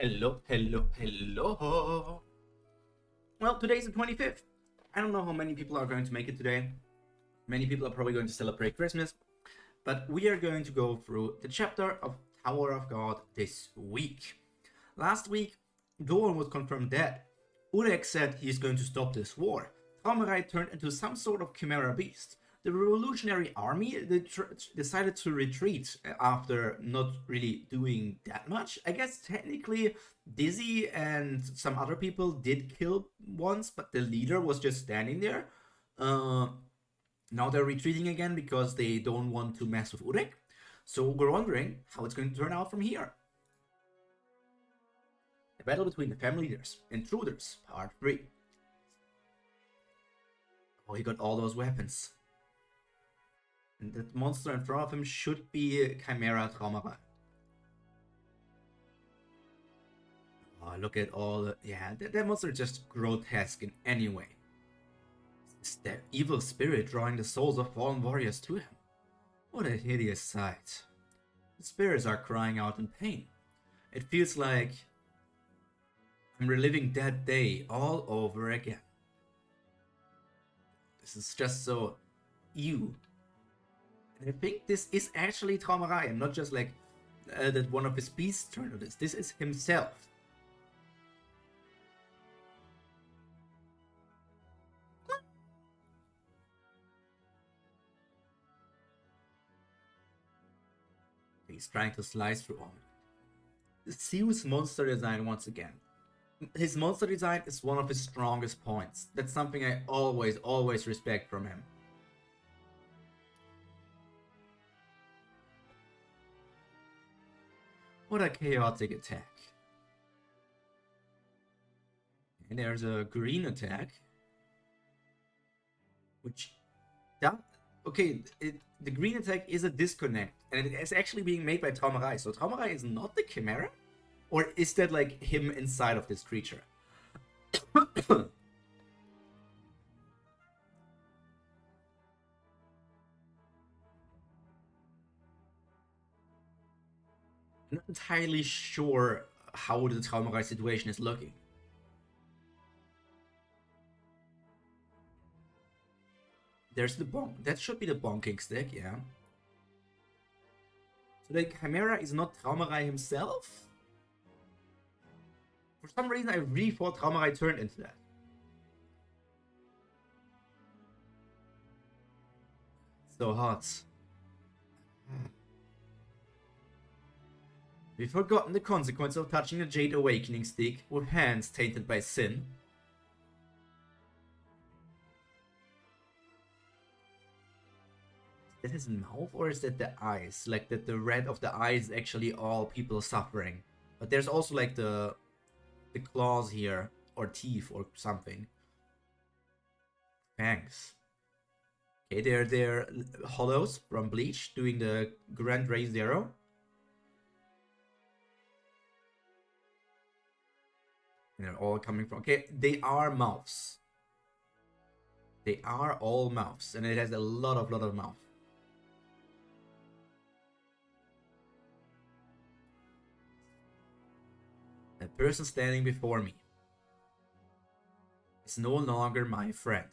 Hello. Well, today's the 25th. I don't know how many people are going to make it today. Many people are probably going to celebrate Christmas. But we are going to go through the chapter of Tower of God this week. Last week, Doran was confirmed dead. Urek said he is going to stop this war. Traumerei turned into some sort of chimera beast. The revolutionary army decided to retreat after not really doing that much. I guess technically Dizzy and some other people did kill once, but the leader was just standing there. Now they're retreating again because they don't want to mess with Urek. So we're wondering how it's going to turn out from here. The battle between the family leaders, intruders, part 3. Oh, he got all those weapons. And that monster in front of him should be Chimera Traumerei. Oh, look at all the... Yeah, that monster is just grotesque in any way. Is the evil spirit drawing the souls of fallen warriors to him? What a hideous sight. The spirits are crying out in pain. It feels like I'm reliving that day all over again. This is just so... ew. I think this is actually Traumerei, and not just like that one of his beasts turned to this. This is himself. He's trying to slice through all of it. Zeus' monster design once again. His monster design is one of his strongest points. That's something I always respect from him. What a chaotic attack. And there's a green attack. Which... okay, the green attack is a disconnect. And it is actually being made by Traumerei. So Traumerei is not the Chimera? Or is that like him inside of this creature? I'm not entirely sure how the Traumerei situation is looking. There's the bonk. That should be the bonking stick, yeah. So the Chimera is not Traumerei himself? For some reason I really thought Traumerei turned into that. So hot. We've forgotten the consequence of touching the Jade Awakening stick with hands tainted by sin. Is that his mouth, or is that the eyes? Like that the red of the eyes is actually all people suffering. But there's also like the claws here, or teeth, or something. Fangs. Okay, they're hollows from Bleach doing the Grand Ray Zero. And they're all coming from... Okay, they are mouths. They are all mouths, and it has a lot of mouth. The person standing before me is no longer my friend.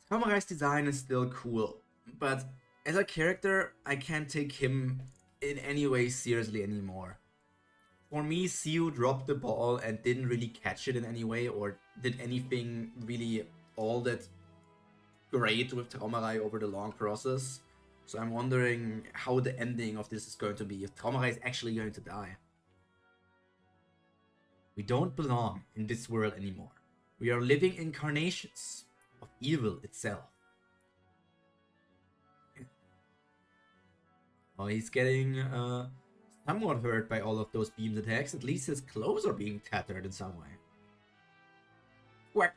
Traumerei's design is still cool, but as a character, I can't take him in any way seriously anymore. For me, Siu dropped the ball and didn't really catch it in any way, or did anything really all that great with Traumerei over the long process. So I'm wondering how the ending of this is going to be, if Traumerei is actually going to die. We don't belong in this world anymore. We are living incarnations of evil itself. Oh, he's getting somewhat hurt by all of those beam attacks. At least his clothes are being tattered in some way. What?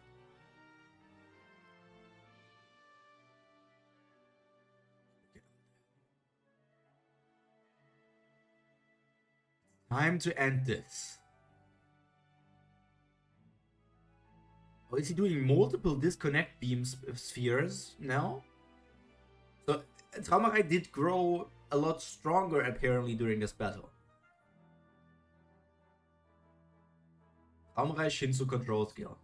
Time to end this. Oh, is he doing multiple disconnect beam spheres now? So Traumerei did grow a lot stronger apparently during this battle. Samurai Shinsu control skill.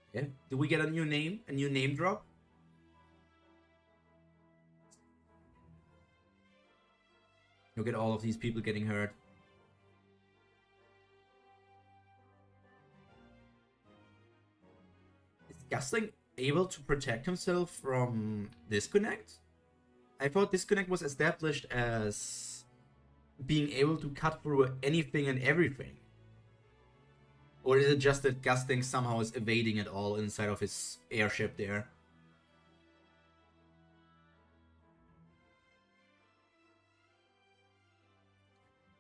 Okay. Do we get a new name? A new name drop? Look at all of these people getting hurt. Is Gastling able to protect himself from disconnect? I thought disconnect was established as being able to cut through anything and everything. Or is it just that Gastling somehow is evading it all inside of his airship there?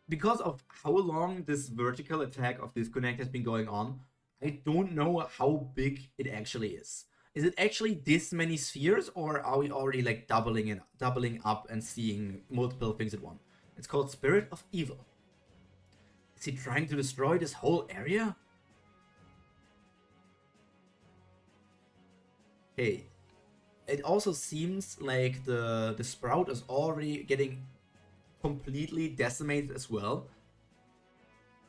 Because of how long this vertical attack of disconnect has been going on, I don't know how big it actually is. Is it actually this many spheres, or are we already like doubling up and seeing multiple things at once? It's called Spirit of Evil. Is he trying to destroy this whole area? Hey, it also seems like the Sprout is already getting completely decimated as well.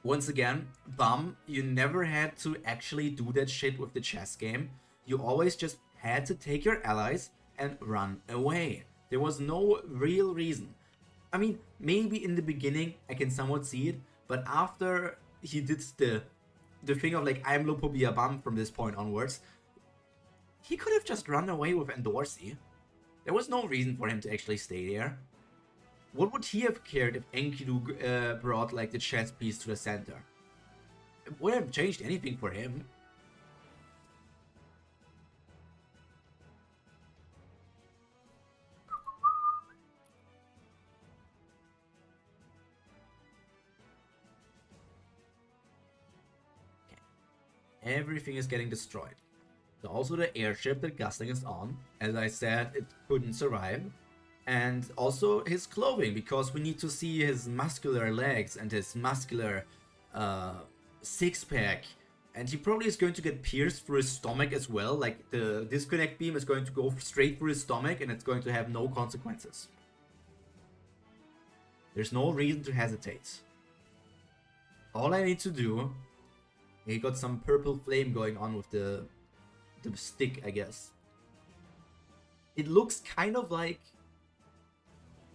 Once again, Bum, you never had to actually do that shit with the chess game. You always just had to take your allies and run away. There was no real reason. I mean, maybe in the beginning I can somewhat see it, but after he did the thing of like, I'm Lopobia Bum from this point onwards, he could have just run away with Endorsey. There was no reason for him to actually stay there. What would he have cared if Enkidu brought like the chess piece to the center? It wouldn't have changed anything for him. Okay. Everything is getting destroyed. So also the airship that Gastling is on, as I said, it couldn't survive. And also his clothing, because we need to see his muscular legs and his muscular six-pack. And he probably is going to get pierced through his stomach as well. Like the disconnect beam is going to go straight through his stomach and it's going to have no consequences. There's no reason to hesitate. All I need to do... He got some purple flame going on with the stick, I guess. It looks kind of like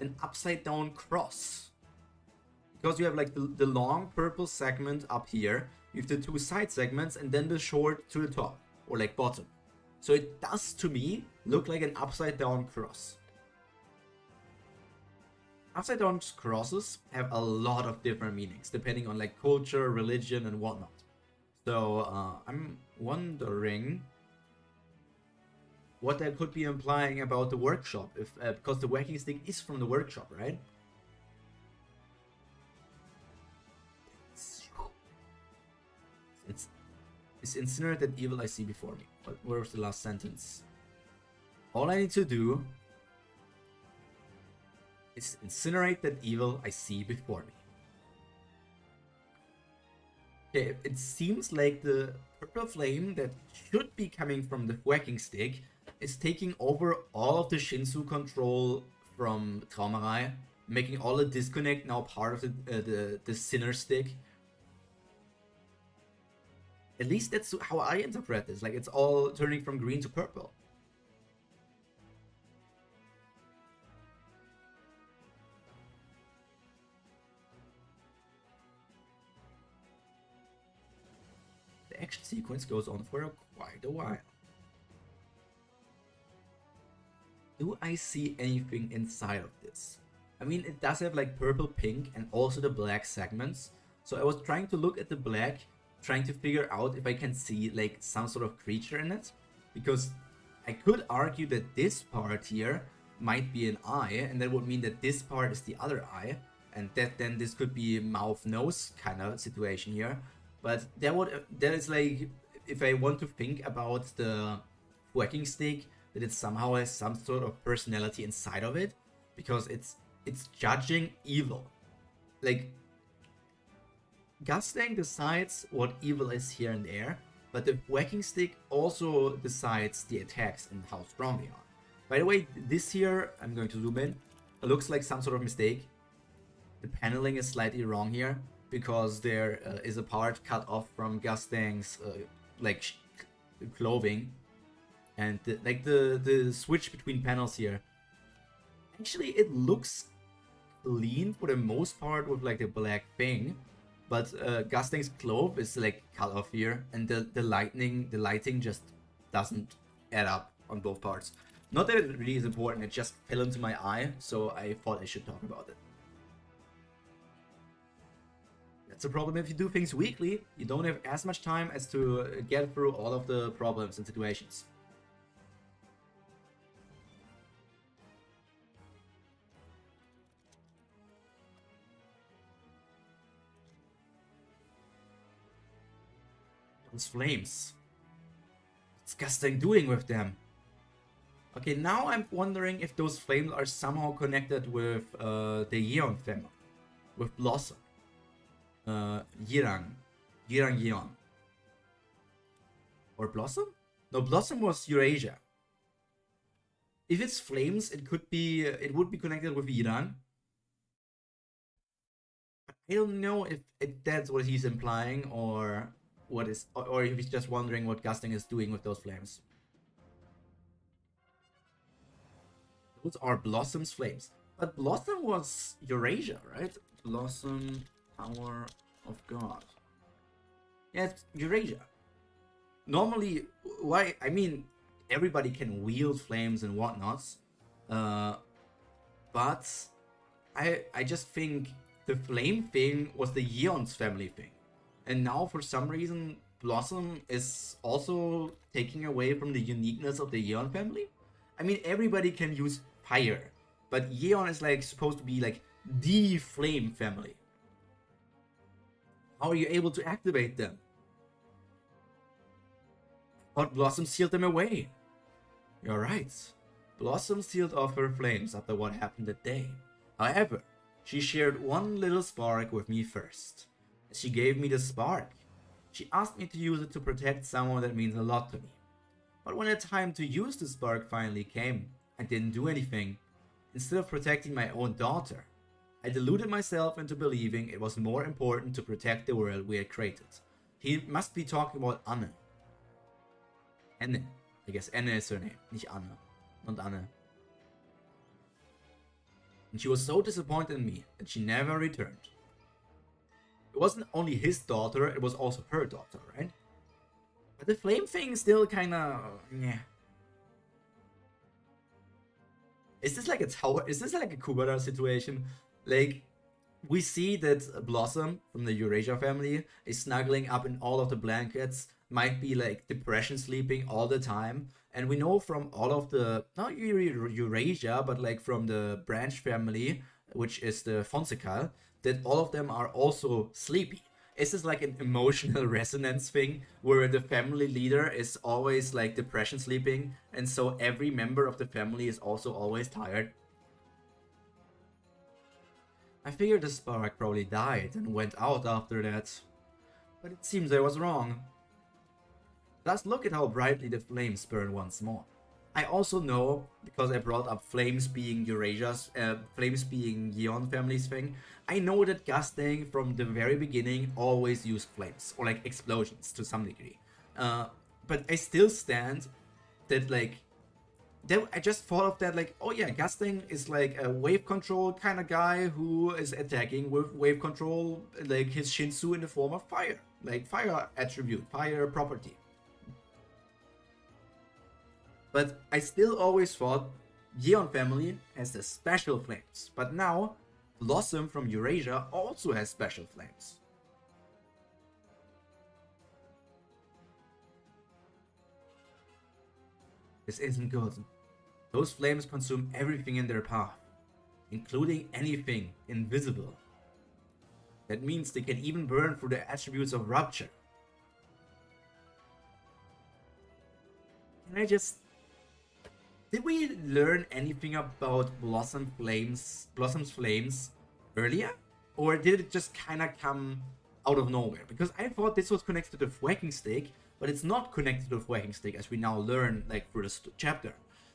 an upside down cross, because you have like the long purple segment up here, you have the two side segments, and then the short to the top, or like bottom. So it does to me look like an upside down cross. Upside down crosses have a lot of different meanings depending on like culture, religion, and whatnot. So I'm wondering what that could be implying about the workshop, if because the whacking stick is from the workshop, right? It's incinerate that evil I see before me. But where was the last sentence? All I need to do is incinerate that evil I see before me. Okay, it seems like the purple flame that should be coming from the whacking stick is taking over all of the Shinsu control from Traumerei, making all the disconnect now part of the Sinner stick. At least that's how I interpret this, like it's all turning from green to purple. The action sequence goes on for quite a while. Do I see anything inside of this? I mean, it does have like purple, pink, and also the black segments. So I was trying to look at the black, trying to figure out if I can see like some sort of creature in it. Because I could argue that this part here might be an eye, and that would mean that this part is the other eye. And that then this could be a mouth-nose kind of situation here. But that is like, if I want to think about the whacking stick, that it somehow has some sort of personality inside of it, because it's judging evil. Like, Gastling decides what evil is here and there, but the whacking stick also decides the attacks and how strong they are. By the way, this here, I'm going to zoom in, it looks like some sort of mistake. the paneling is slightly wrong here, because there is a part cut off from Gustang's like clothing, and the switch between panels here. Actually, it looks clean for the most part with like the black thing, but Gustang's cloth is like cut off here, and the lighting just doesn't add up on both parts. Not that it really is important, it just fell into my eye, so I thought I should talk about it. That's a problem if you do things weekly. You don't have as much time as to get through all of the problems and situations. Those flames. What's Gusting doing with them? Okay, now I'm wondering if those flames are somehow connected with the Yeon family. With Blossom. Yeon. Or Blossom? No, Blossom was Eurasia. If it's flames, it would be connected with Yirang. I don't know if that's what he's implying, or if he's just wondering what Gusting is doing with those flames. Those are Blossom's flames. But Blossom was Eurasia, right? Blossom, Power of God. Yeah, it's Eurasia. Normally, why? I mean, everybody can wield flames and whatnots. But I just think the flame thing was the Yeon's family thing. And now, for some reason, Blossom is also taking away from the uniqueness of the Yeon family. I mean, everybody can use fire, but Yeon is like supposed to be like the flame family. How are you able to activate them? But Blossom sealed them away. You're right. Blossom sealed off her flames after what happened that day. However, she shared one little spark with me first. She gave me the spark. She asked me to use it to protect someone that means a lot to me. But when the time to use the spark finally came, I didn't do anything. Instead of protecting my own daughter, I deluded myself into believing it was more important to protect the world we had created. He must be talking about Anne. Anne. I guess Anne is her name, nicht Anne. Not Anne. And she was so disappointed in me that she never returned. It wasn't only his daughter, it was also her daughter, right? But the flame thing is still kinda... yeah. Is this like a tower? Is this like a Kubara situation? Like, we see that Blossom from the Eurasia family is snuggling up in all of the blankets, might be like depression sleeping all the time. And we know from all of the, not Eurasia, but like from the branch family, which is the Fonseca, that all of them are also sleepy. Is this like an emotional resonance thing where the family leader is always like depression sleeping, and so every member of the family is also always tired? I figured the spark probably died and went out after that, but it seems I was wrong. Just look at how brightly the flames burn once more. I also know, because I brought up flames being Eurasia's, flames being Yeon family's thing, I know that Gusting from the very beginning always used flames, or like explosions to some degree. But I still stand that like, I just thought of that like, oh yeah, Gusting is like a wave control kind of guy who is attacking with wave control, like his Shinsu in the form of fire, like fire attribute, fire property. But I still always thought Yeon family has the special flames. But now, Blossom from Eurasia also has special flames. This isn't good. Those flames consume everything in their path, including anything invisible. That means they can even burn through the attributes of rupture. Can I just... Did we learn anything about Blossom's flames earlier? Or did it just kind of come out of nowhere? Because I thought this was connected to the Whacking Stick, but it's not connected to the Whacking Stick, as we now learn like through the chapter.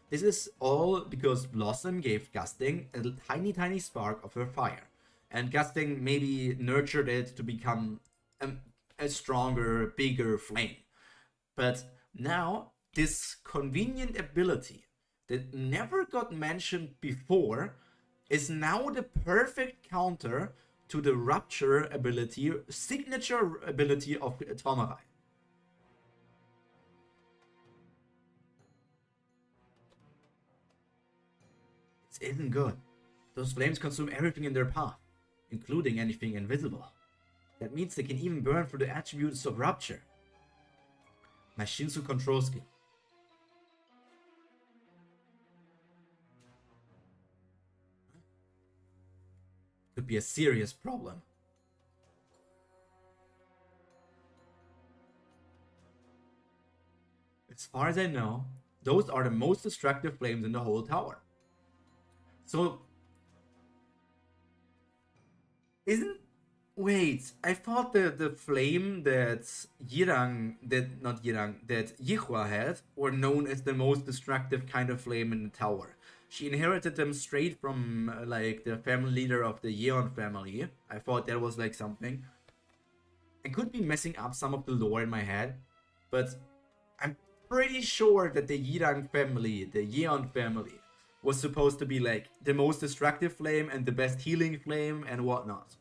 This is all because Blossom gave Gusting a tiny spark of her fire. and Gusting maybe nurtured it to become a stronger, bigger flame. But now, this convenient ability that never got mentioned before is now the perfect counter to the Rupture ability, signature ability of Traumerei. It isn't good. Those flames consume everything in their path, including anything invisible. That means they can even burn through the attributes of Rupture. My Shinsu control skill. Could be a serious problem. As far as I know, those are the most destructive flames in the whole tower. So, wait, I thought the flame that that Yihua had were known as the most destructive kind of flame in the tower. She inherited them straight from like the family leader of the Yeon family. I thought that was like something. I could be messing up some of the lore in my head, but I'm pretty sure that the Yirang family, the Yeon family, was supposed to be like the most destructive flame and the best healing flame and whatnot.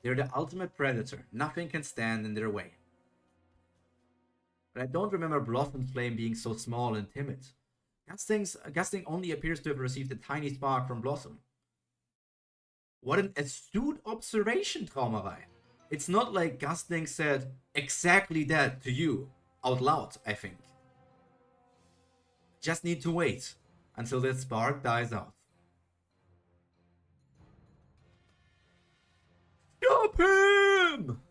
They're the ultimate predator. Nothing can stand in their way. But I don't remember Blossom's flame being so small and timid. Gusting only appears to have received a tiny spark from Blossom. What an astute observation, Traumerei. It's not like Gusting said exactly that to you, out loud, I think. Just need to wait until that spark dies out. Stop him!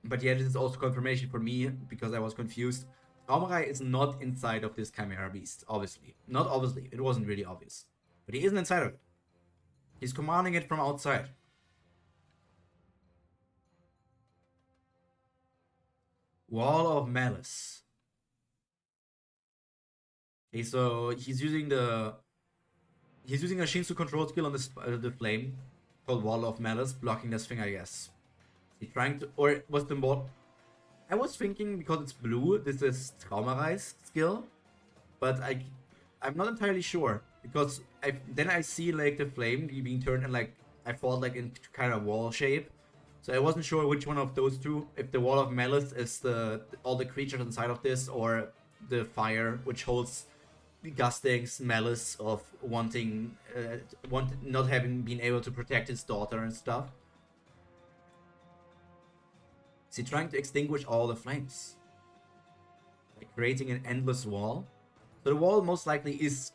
But yeah, this is also confirmation for me, because I was confused. Traumerei is not inside of this Chimera Beast, obviously. Not obviously, it wasn't really obvious. But he isn't inside of it. He's commanding it from outside. Wall of Malice. Okay, so he's using a Shinsu control skill on the flame called Wall of Malice, blocking this thing, I guess. He trying to, or was the more? I was thinking because it's blue, this is Traumerei's skill, but I'm not entirely sure, because then I see like the flame being turned and like I thought like in kind of wall shape, so I wasn't sure which one of those two. If the Wall of Malice is all the creatures inside of this, or the fire which holds Gusting's malice of wanting, not having been able to protect his daughter and stuff. Is he trying to extinguish all the flames? Like creating an endless wall? So the wall most likely is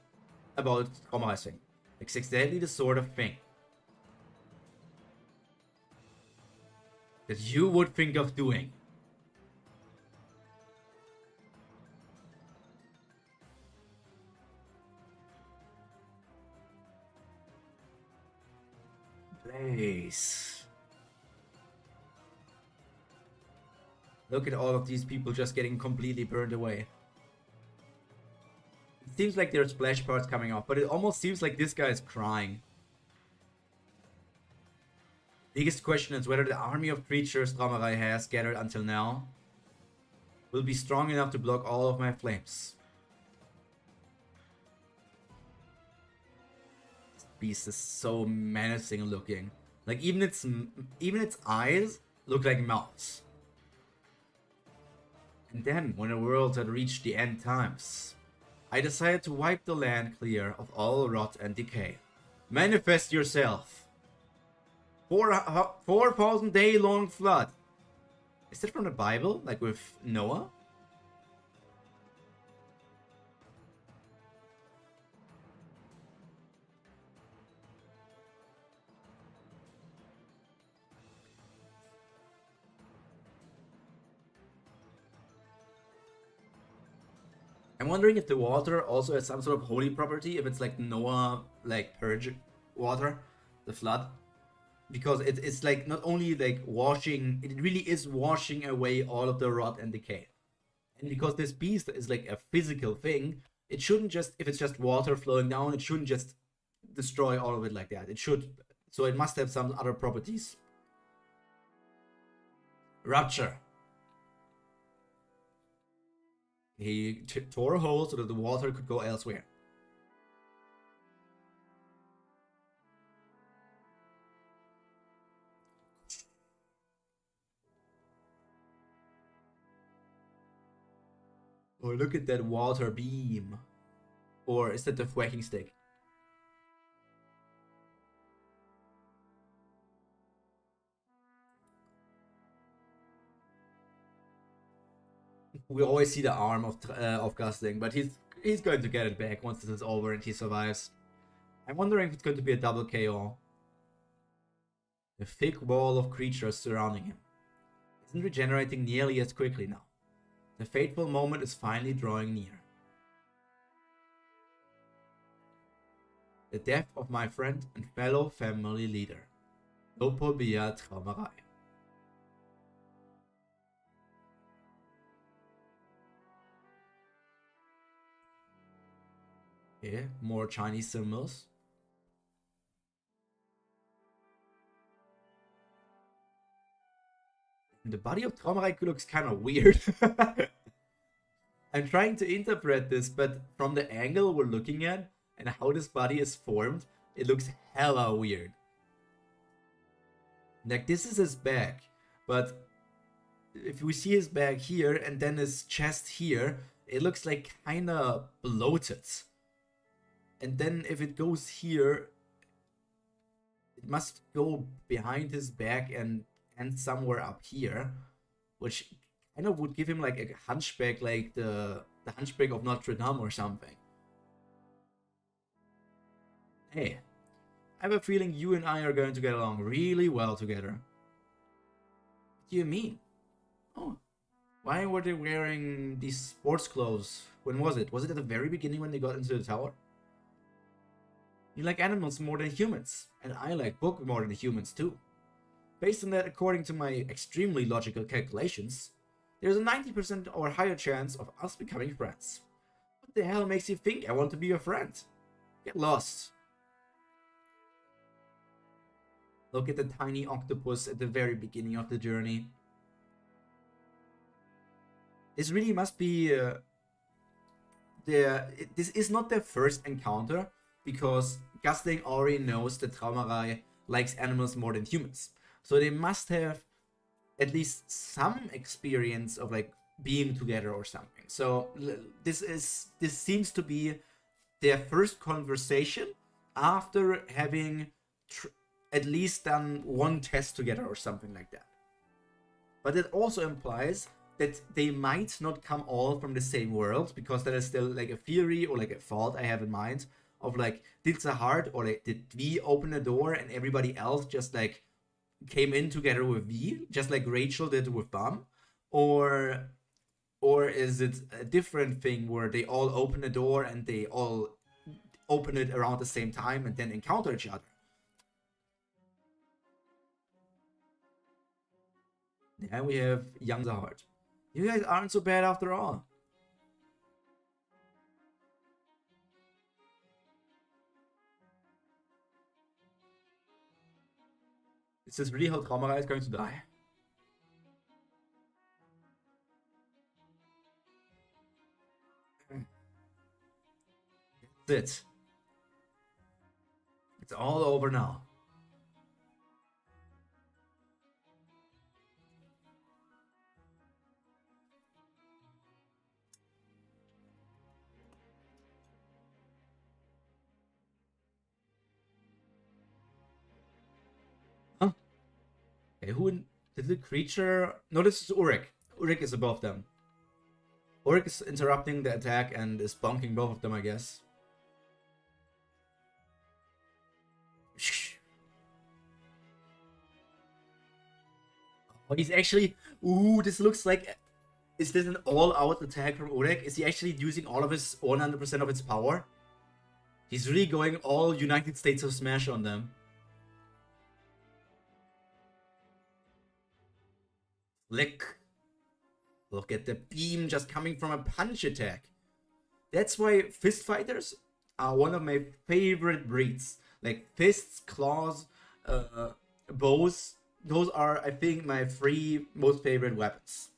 about Traumerei's thing. Like exactly the sort of thing that you would think of doing. Blaze. Look at all of these people just getting completely burned away. It seems like there's splash parts coming off, but it almost seems like this guy is crying. Biggest question is whether the army of creatures Traumerei has gathered until now will be strong enough to block all of my flames. This beast is so menacing looking. Like even its eyes look like mouths. And then, when the world had reached the end times, I decided to wipe the land clear of all rot and decay. Manifest yourself! 4,000 day long flood. Is that from the Bible? Like with Noah? I'm wondering if the water also has some sort of holy property, if it's like Noah, like purge water, the flood. because it's like not only like washing, it really is washing away all of the rot and decay. And because this beast is like a physical thing, it shouldn't just, if it's just water flowing down, it shouldn't just destroy all of it like that. It should, so it must have some other properties. Rupture. He tore a hole so that the water could go elsewhere. Or look at that water beam. Or is that the whacking stick? We always see the arm of Gusling, but he's going to get it back once this is over and he survives. I'm wondering if it's going to be a double KO. The thick wall of creatures surrounding him isn't regenerating nearly as quickly now. The fateful moment is finally drawing near. The death of my friend and fellow family leader, Lopobia Traumerei. Okay, more Chinese symbols. The body of Traumerei looks kind of weird. I'm trying to interpret this, but from the angle we're looking at and how this body is formed, it looks hella weird. Like, this is his back, but if we see his back here and then his chest here, it looks like kind of bloated. And then if it goes here, it must go behind his back and somewhere up here, which kind of would give him like a hunchback, like the hunchback of Notre Dame or something. Hey, I have a feeling you and I are going to get along really well together. What do you mean? Oh, why were they wearing these sports clothes? When was it? Was it at the very beginning when they got into the tower? You like animals more than humans, and I like book more than humans too. Based on that, according to my extremely logical calculations, there's a 90% or higher chance of us becoming friends. What the hell makes you think I want to be your friend? Get lost. Look at the tiny octopus at the very beginning of the journey. This really must be this is not their first encounter, because Gusling already knows that Traumerei likes animals more than humans. So they must have at least some experience of like being together or something. So this seems to be their first conversation after having at least done one test together or something like that. But it also implies that they might not come all from the same world, because that is still like a theory or like a thought I have in mind of like, did Zahard or like, did we open a door and everybody else just like came in together with V, just like Rachel did with Bam? Or is it a different thing where they all open a door and they all open it around the same time and then encounter each other? Then we have young Zahard. You guys aren't so bad after all. Is this really how Traumerei is going to die? That's it. It's all over now. Huh? Okay, who did the creature? No, this is Urek. Urek is above them. Urek is interrupting the attack and is bonking both of them, I guess. Oh, he's actually... Ooh, this looks like... Is this an all-out attack from Urek? Is he actually using all of his 100% of its power? He's really going all United States of Smash on them. Look at the beam just coming from a punch attack. That's why fist fighters are one of my favorite breeds. Like fists, claws, bows. Those are, I think, my 3 most favorite weapons.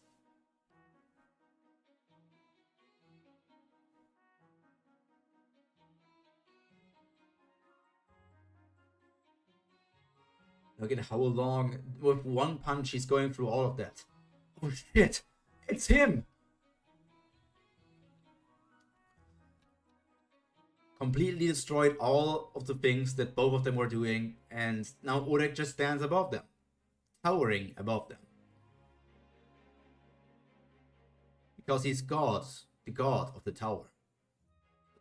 Look at how long, with one punch, he's going through all of that. Oh shit, it's him! Completely destroyed all of the things that both of them were doing, and now Urek just stands above them, towering above them. Because he's God, the god of the tower.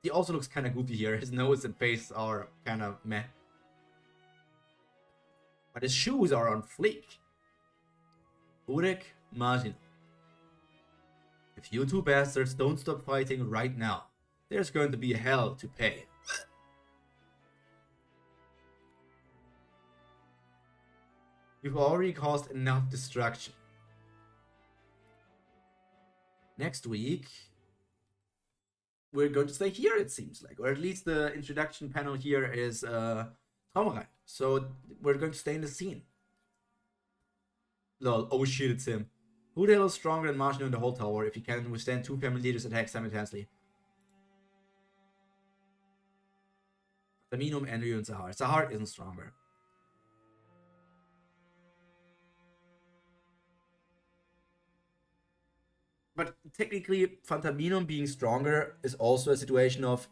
He also looks kind of goofy here, his nose and face are kind of meh. But his shoes are on fleek. Urek, Martin. If you 2 bastards don't stop fighting right now, there's going to be hell to pay. You've already caused enough destruction. Next week, we're going to stay here, it seems like. Or at least the introduction panel here is Traumrein. So we're going to stay in the scene. Lol, oh shit, it's him. Who the hell is stronger than Marshall in the whole tower if he can withstand 2 family leaders' attacks simultaneously? Aminum, Andrew, and Sahar. Sahar isn't stronger. But technically, Phantaminum being stronger is also a situation of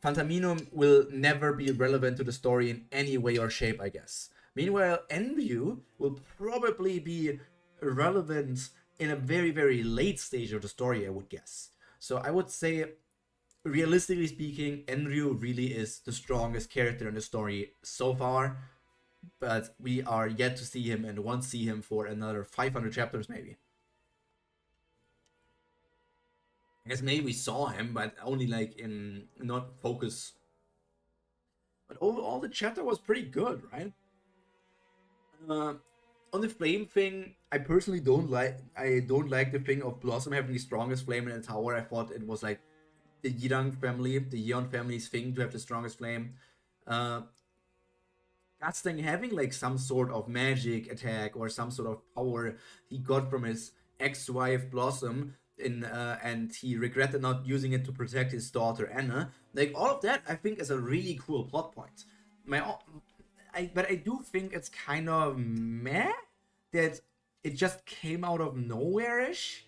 Phantaminum will never be relevant to the story in any way or shape, I guess. Meanwhile, Enryu will probably be relevant in a very, very late stage of the story, I would guess. So I would say, realistically speaking, Enryu really is the strongest character in the story so far. But we are yet to see him and won't see him for another 500 chapters, maybe. I guess maybe we saw him, but only like in not focus. But overall, the chapter was pretty good, right? On the flame thing, I personally don't like. I don't like the thing of Blossom having the strongest flame in the tower. I thought it was like the Yirang family, the Yeon family's thing to have the strongest flame. Gastang having like some sort of magic attack or some sort of power he got from his ex-wife Blossom. And he regretted not using it to protect his daughter Anna. Like all of that, I think is a really cool plot point. But I do think it's kind of meh that it just came out of nowhere-ish.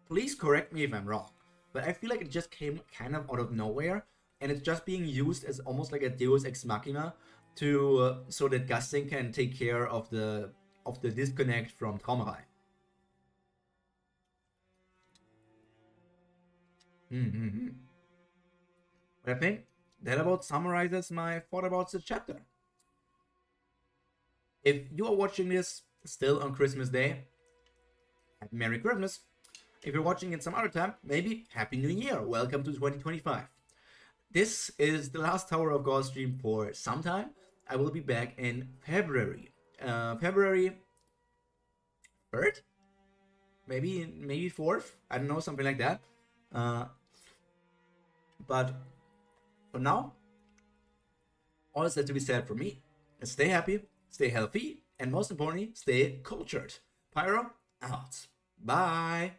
Please correct me if I'm wrong, but I feel like it just came kind of out of nowhere, and it's just being used as almost like a Deus Ex Machina to so that Gusting can take care of the disconnect from Traumrein. But I think that about summarizes my thought about the chapter. If you are watching this still on Christmas Day, Merry Christmas. If you're watching it some other time, maybe Happy New Year. Welcome to 2025. This is the last Tower of God stream for some time. I will be back in February. February 3rd? Maybe 4th? I don't know, something like that. But for now, all is that to be said for me. Stay happy, stay healthy, and most importantly, stay cultured. Pyro, out. Bye.